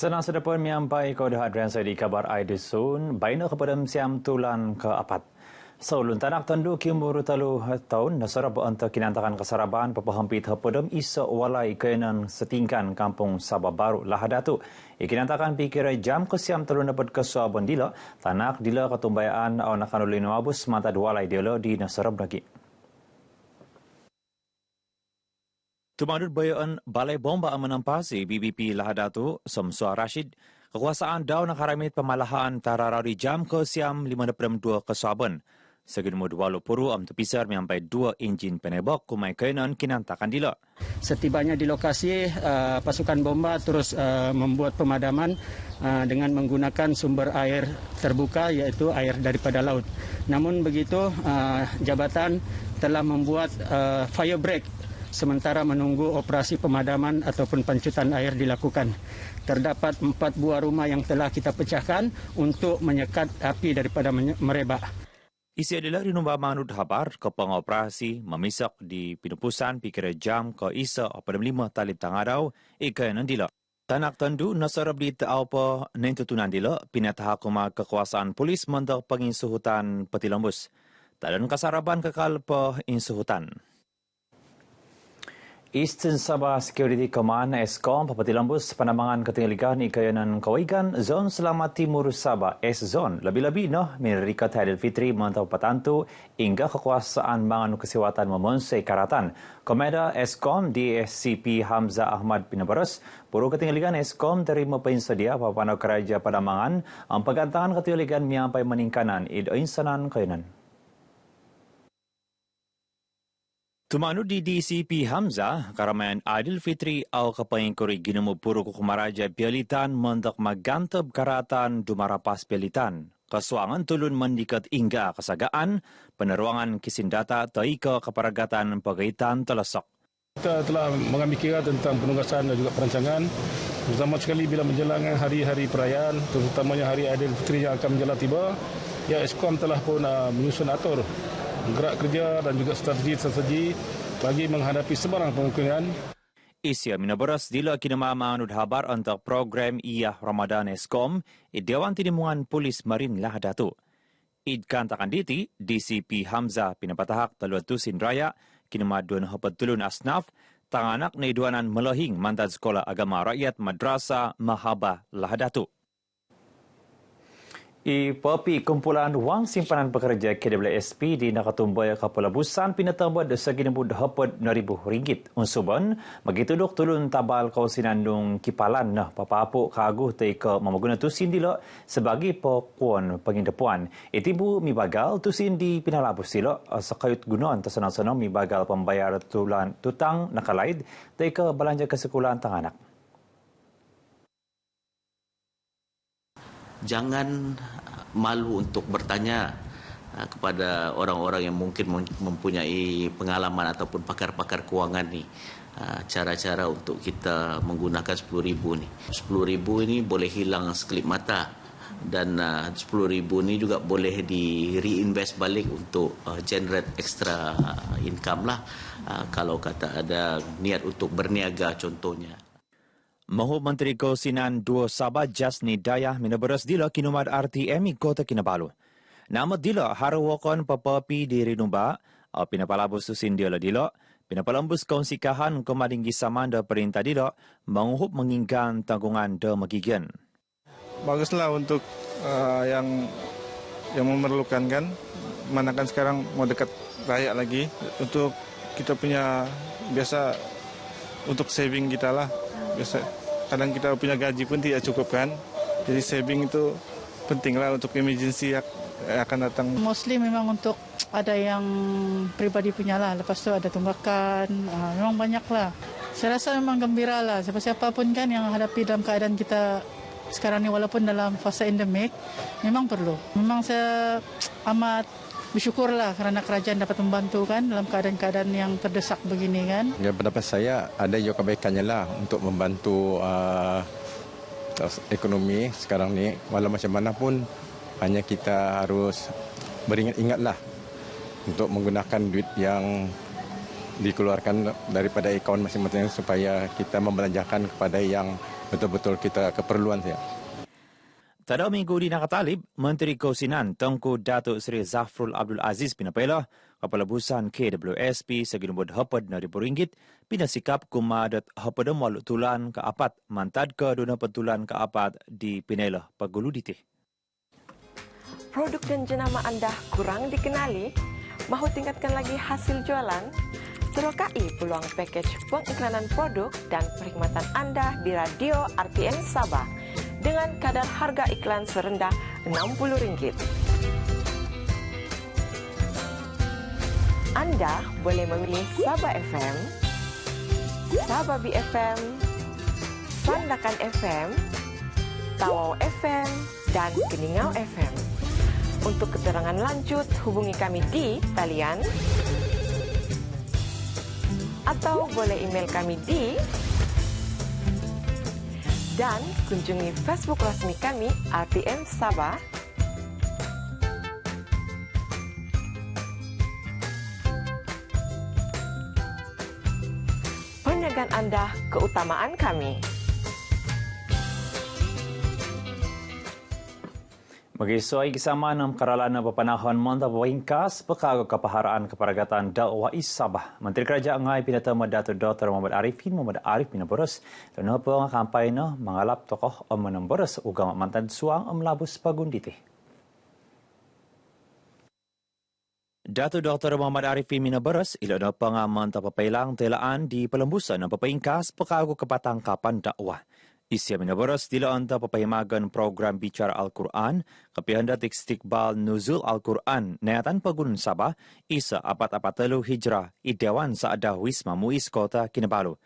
Senang sudah pun menyampai kau dah adrian saya di kabar Aidisun, baina kepada siam tulan ke-4. Saulun tanak tandu kimuru talu tahun nasara beanta kinantakan kesaraban pepahampit hapodem isa walai kenan setingkan kampung Sabah Baru Lahadatu. Ikinantakan pikirai jam ke siam talu dapat kesuaban dila, tanak dila ketumbayaan au nakanulin wabus mata walai dila di nasara beragi. Tumadud bayaan Balai Bomba menampasi BBP Lahadatu, Samsua Rashid, kekuasaan daw nakaramit pamalahan tararaw di jam ke siam 52 kesuaban. Segini dua puru terpisar menyampai 2 enjin penebok kumai kenan kinantakan dila. Setibanya di lokasi, pasukan bomba terus membuat pemadaman dengan menggunakan sumber air terbuka iaitu air daripada laut. Namun begitu, jabatan telah membuat fire break sementara menunggu operasi pemadaman ataupun pancutan air dilakukan. Terdapat 4 buah rumah yang telah kita pecahkan untuk menyekat api daripada merebak. Isi adalah rinumba manut habar ke pengoperasi memisak di pinupusan pikir jam ke isa 85 talib tangadau ikan nandila. Tanak tandu nasarab di taaupa nentutunan dila pinatahakuma kekuasaan polis mendak penginsuhutan Petilambus. Tadan kasaraban kekal penginsuhutan. Eastern Sabah Security Command ESCOM Petilambus Panambangan Ketinggalan Ikayanan Kawigan Zon Selamat Timur Sabah S-Zone lebih-lebih Mereka Aidilfitri mentau patantu hingga kekuasaan mangan kesehatan memonsai karatan. Komanda ESCOM DSCP Hamzah Ahmad Pinabaras Puru Ketinggalan ESCOM terima pensedia Papano Keraja Panambangan pegantangan ketinggalan menyampai meningkanan insanan kayanan. Tumanu di DCP Hamzah, karamayan Aidilfitri au kapayengkuri ginemu puru kukumaraja Bialitan mendak maganteb karatan dumarapas Bialitan. Kesuangan tulun mendikat hingga kesagaan, peneruangan kisindata taika keparagatan pagaitan telesok. Kita telah mengambil kira tentang penugasan dan juga perancangan, terutama sekali bila menjelang hari-hari perayaan, terutamanya hari Aidilfitri yang akan menjelang tiba. Ya, ESCOM telah pun menyusun atur gerak kerja dan juga strategi bagi menghadapi sebarang kemungkinan. Isya minabaras dila kinamama anud habar untuk program Iyah Ramadan ESCOM Dewan Tinimungan Polis Marin Lahadatu. Idkan takan diti DCP Hamzah pinapatahak taluatusin raya kinamaduan hapatulun asnaf tanganak na iduanan melahing mantan sekolah agama rakyat Madrasah Mahabah Lahadatu. Ipapi kumpulan wang simpanan pekerja KWSP di Nakatumbaya Kapulabusan pinatambad seginebud RM10,000. Unsuban, magitudok tulun tabal kausinandung kipalan na papapo kagu tay ke mamaguna tusin dila sebagai pekuan pengindepuan. Itibu mibagal tusin di pinalabos sila sa kayut gunon tasanang-sanang mibagal pembayar tutang nakalaid tay ke belanja kesekulaan tanganak. Jangan malu untuk bertanya kepada orang-orang yang mungkin mempunyai pengalaman ataupun pakar-pakar kewangan ni. Cara-cara untuk kita menggunakan RM10,000 ni. RM10,000 ini boleh hilang sekelip mata dan RM10,000 ni juga boleh di reinvest balik untuk generate extra income lah. Kalau kata ada niat untuk berniaga contohnya. Mahu Menteri Kausinan 2 Sabah Jasni Dayah minabaras dila kinumad RTM Kota Kinabalu. Nama dila harawakon papapi di Rinumba, pinapalabos susin dila pinapalambus kaunsikaahan kumadinggi samanda perintah dila, menguhup menginggan tanggungan de magigan. Baguslah untuk yang memerlukan kan, mana kan sekarang mau dekat raya lagi, untuk kita punya biasa untuk saving kita lah. Biasa kadang kita punya gaji pun tidak cukup kan, jadi saving itu pentinglah untuk emergency yang akan datang. Mostly memang untuk ada yang pribadi punya lah, lepas tu ada tunggakan, memang banyak lah. Saya rasa memang gembira lah, siapa-siapa pun kan yang hadapi dalam keadaan kita sekarang ni walaupun dalam fasa endemik, memang perlu. Memang saya amat bersyukurlah kerana kerajaan dapat membantu kan dalam keadaan-keadaan yang terdesak begini kan. Ya, pendapat saya ada juga kebaikannya lah untuk membantu ekonomi sekarang ni. Walau macam mana pun hanya kita harus beringat-ingatlah untuk menggunakan duit yang dikeluarkan daripada akaun masing-masing supaya kita membelanjakan kepada yang betul-betul kita keperluan saya. Tada minggu di nakatalib, Menteri Keusinan Tengku Datuk Seri Zafrul Abdul Aziz pinapela Kepala Busan KWSP seginubud RM4,000 pinasikap kumadat hapadam walut tulan ke apat mantad ke duna petulan ke apat di Pinela Paguluditi. Produk dan jenama anda kurang dikenali? Mahu tingkatkan lagi hasil jualan? Terokai peluang pakej pengiklanan produk dan perkhidmatan anda di Radio RTM Sabah dengan kadar harga iklan serendah RM60. Anda boleh memilih Sabah FM, Sabah BFM, Sandakan FM, Tawau FM, dan Keningau FM. Untuk keterangan lanjut, hubungi kami di talian atau boleh email kami di dan kunjungi Facebook rasmi kami RTM Sabah. Perniagaan anda keutamaan kami. Magisuay kisama ng karalan ng papanahon monta wingkas pagkago kapaharaan keparagatan dakwah Sabah. Menteri Kerajaan ngay pinatama Dato Dr. Muhammad Arif minaboros. Lano po nga kampay na mangalap tokoh o manamboros ugang mantad suang labus pagunditi. Dato Dr. Muhammad Arif minaboros ilano pa nga manta papailang telaan di palambusan ng papaingkas pagkago kapatangkapan dakwah. Isya minaboros dila anta papahimagan program Bicara Al-Quran, kapihandat istiqbal Nuzul Al-Quran, nayatan pagunun Sabah, isa 443 hijrah, idewan sa adah wisma muis kota Kinabalu.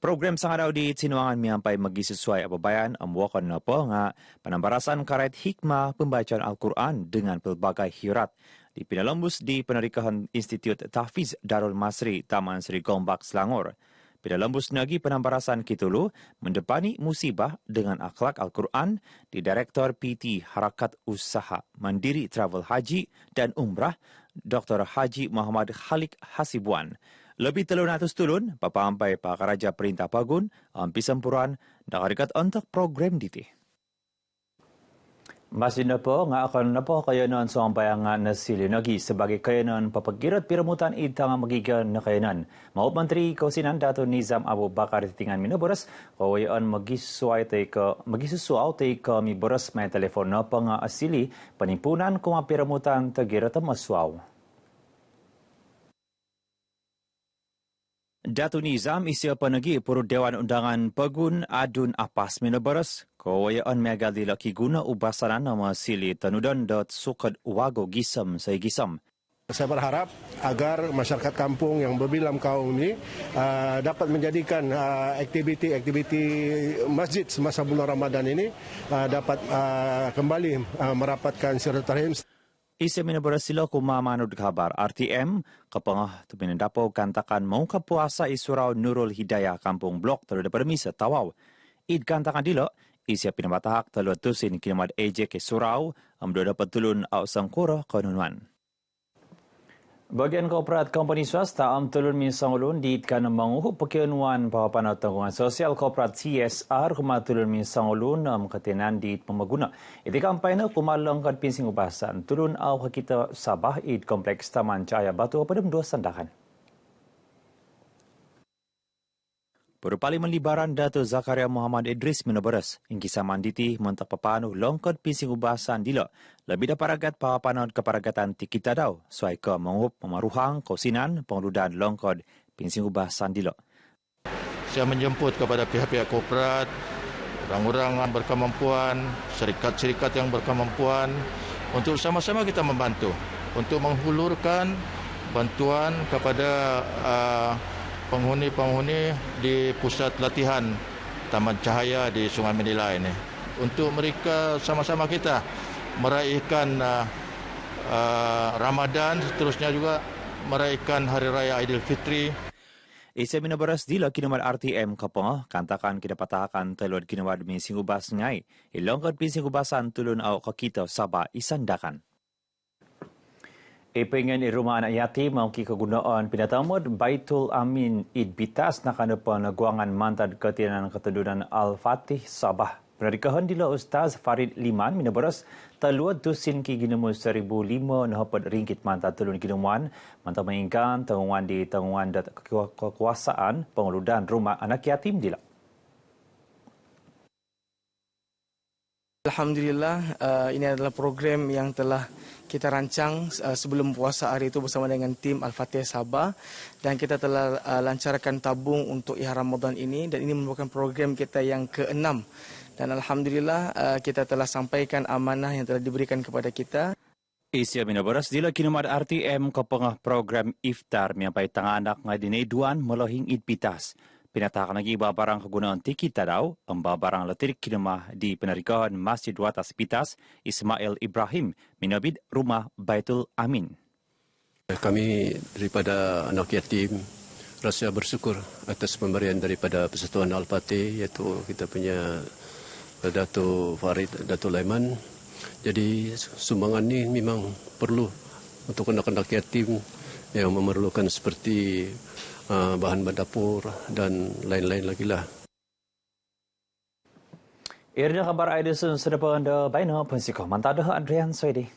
Program sa nga daw di sinuangan miyampay magisusuay ababayan ang wakan na po nga panambarasan karet hikmah pembacaan Al-Quran dengan pelbagai hirat. Di pinalambus di Penarikahan Institute Tahfiz Darul Masri, Taman Seri Gombak, Selangor. Pinalambus nagi penambarasan kitulu mendepani musibah dengan akhlak Al-Quran di Direktor PT Harakat Usaha Mandiri Travel Haji dan Umrah Dr. Haji Muhammad Khalik Hasibuan. Lebih 300 tulun papampay pa Karaja Perintah Pagun ang pisampuran nakarikat untuk program diti. Masin na po nga akan na po kayanan sa bayangan na silinagi sebagai kayanan papagirat piramutan itang magigan na kayanan. Maup Menteri Keusinan Dato Nizam Abu Bakar titingan minaboras kawayan magisusuaw tay kami boras may telefon na pang asili panimpunan kung piramutan tagirat maswaw. Dato Nizam isya panagi puro Dewan Undangan Pagun adun apas minaboras kawayaan megadila kiguna ubasanan nama sili tanudan dot sukad wago gisam say gisam. Saya berharap agar masyarakat kampung yang berbilang kaum ini dapat menjadikan aktiviti-aktiviti masjid semasa bulan Ramadan ini dapat kembali merapatkan silaturahim. Isa minaboras sila kumamanud kabar RTM kapangah tuminandapo kantakan mau kapuasa isurau Nurul Hidayah Kampung Blok terhadap permisa Tawau. Id kantakan dilo isya pinabatahak taluatusin kinamad AJ ke surau amdo dapat tulun au sangkuro kanunuan. Bagian korporat kompani swasta am tulun minsang ulun diitkan manguhu pakianuan papapanau tanggungan sosial korporat CSR kumatulun minsang ulun am katinan diit pemaguna. Iti kampay na kumalangkad pinsing ubasan tulun au kakita Sabah id kompleks Taman Cahaya Batu padam 2 sandakan. Perupali menlibaran Dato Zakaria Muhammad Idris minaboras ingki samanditi mentak papanu longkod pinsing ubasan dilo lebih daparagat papapanod keparagatan tikita daw suai ke mengup pemaruhang Keusinan pengeludan longkod pinsing ubasan dilo. Saya menjemput kepada pihak-pihak korporat, orang-orang yang berkemampuan, syarikat-syarikat yang berkemampuan untuk sama-sama kita membantu untuk menghulurkan bantuan kepada penghuni-penghuni di pusat latihan Taman Cahaya di Sungai Menila ini. Untuk mereka sama-sama kita meraihkan Ramadan, seterusnya juga meraihkan Hari Raya Aidilfitri. Isa minabaras dila kinamad RTM kapong kantakan kidapatakan telod kinamad minsing ubas ngay. Ilongkod pinsing ubasan tulun au kakita Sabah isandakan. Ipengen rumah anak yatim mauki kegunaan pinatamud Baitul Amin Id Bitas nakanapan naguangan mantan Ketianan Ketedunan Al-Fatih Sabah. Penarikahan dila Ustaz Farid Liman minabaras taluat dusin ki ginamu 1,500 ringgit mantan telun ginamuan mantan mengingat tanggungan di tanggungan kekuasaan pengeludan rumah anak yatim dila. Alhamdulillah, ini adalah program yang telah kita rancang sebelum puasa hari itu bersama dengan tim Al-Fatih Sabah, dan kita telah lancarkan tabung untuk ihram Ramadan ini, dan ini merupakan program kita yang ke-6. Dan Alhamdulillah kita telah sampaikan amanah yang telah diberikan kepada kita. Isya minabaras dila kinumad RTM ke pengah program iftar miampai tangah anak ngadine duan melohing Id Bitas. Pinatakan lagi barang kegunaan tiki tadau, barang letrik kinumah di penarikahan Masjid Watas Bitas, Ismail Ibrahim, minabid rumah Baitul Amin. Kami daripada anak yatim rasa bersyukur atas pemberian daripada Persatuan Al-Fatih, iaitu kita punya Dato' Farid, Dato' Laiman. Jadi sumbangan ini memang perlu untuk anak-anak yatim yang memerlukan seperti bahan dapur dan lain-lain lagi lah. Irna kabar Aidesun sedepan da baina pensiko mantada Adrian Soedi.